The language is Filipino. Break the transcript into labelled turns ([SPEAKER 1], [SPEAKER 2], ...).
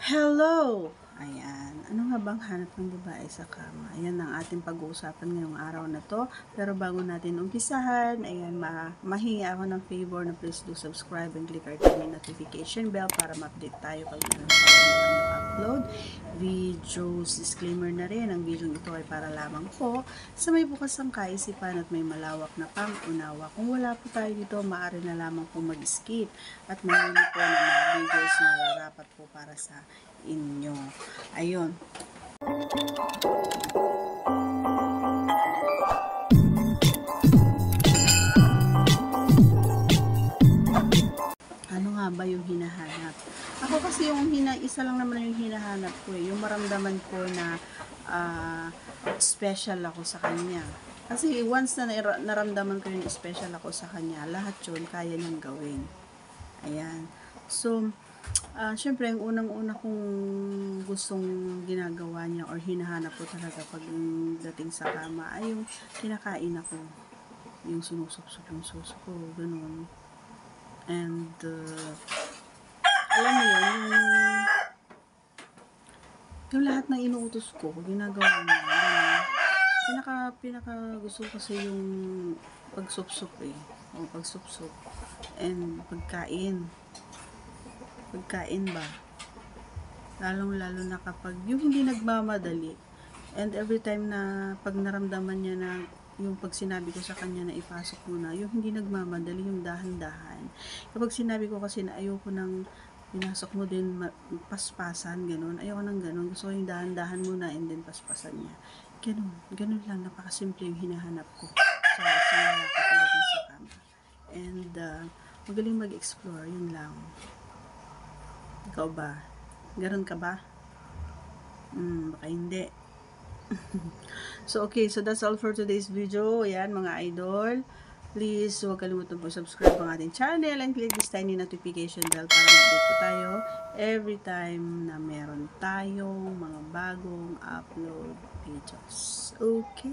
[SPEAKER 1] Hello! Ayan. Ano nga bang hanap ng babae sa kama? Ayan ang ating pag-uusapan ngayong araw na to. Pero bago natin umpisahan, ayan, mahingi ako ng favor na please do subscribe and click our tiny notification bell para ma-update tayo pag meron tayo upload videos. Disclaimer na rin, ang video ito ay para lamang po sa may bukas ang kaisipan at may malawak na pang-unawa. Kung wala po tayo dito, maaari na lamang po mag-skip at mamili po ng mga videos na rarapat po para sa inyo. Ayun. Ano nga ba yung hinahanap? Ako kasi isa lang naman yung hinahanap ko eh. Yung maramdaman ko na special ako sa kanya. Kasi once na naramdaman ko yung special ako sa kanya, lahat yun kaya niyang gawin. Ayan. So, syempre, ang unang-una kong gustong ginagawa niya or hinahanap ko talaga pag dating sa kama ay yung kinakain ako. Yung sinusok-sok yung suso ko, ganun. And, alam mo yun, yung lahat ng inuutos ko, ginagawa niya. Pinaka gusto ko kasi yung pagsupsok eh. O pagsupsok. And pagkain ba? Lalong-lalo na kapag yung hindi nagmamadali. And every time na pag naramdaman niya na yung pag sinabi ko sa kanya na ipasok mo na, yung hindi nagmamadali, yung dahan-dahan. Kapag sinabi ko kasi na ayoko nang pinasok mo din paspasan, ganun. Ayoko nang ganun. Gusto ko yung dahan-dahan muna and then paspasan niya. Ganun lang. Napakasimple yung hinahanap ko sa lalaki pagdating sa kama. And magaling mag-explore, yun lang. Ikaw ba? Ganon ka ba? Baka hindi. So, okay. So, that's all for today's video. Ayan, mga idol. Please, huwag kalimutan po subscribe ang ating channel and click this tiny notification bell para ma-update po tayo every time na meron tayong mga bagong upload videos. Okay?